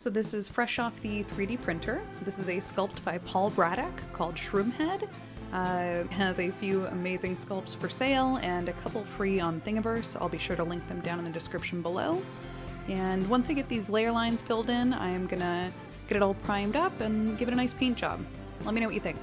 So this is fresh off the 3D printer. This is a sculpt by Paul Braddock called Shroomhead. Has a few amazing sculpts for sale and a couple free on Thingiverse. I'll be sure to link them down in the description below. And once I get these layer lines filled in, I'm gonna get it all primed up and give it a nice paint job. Let me know what you think.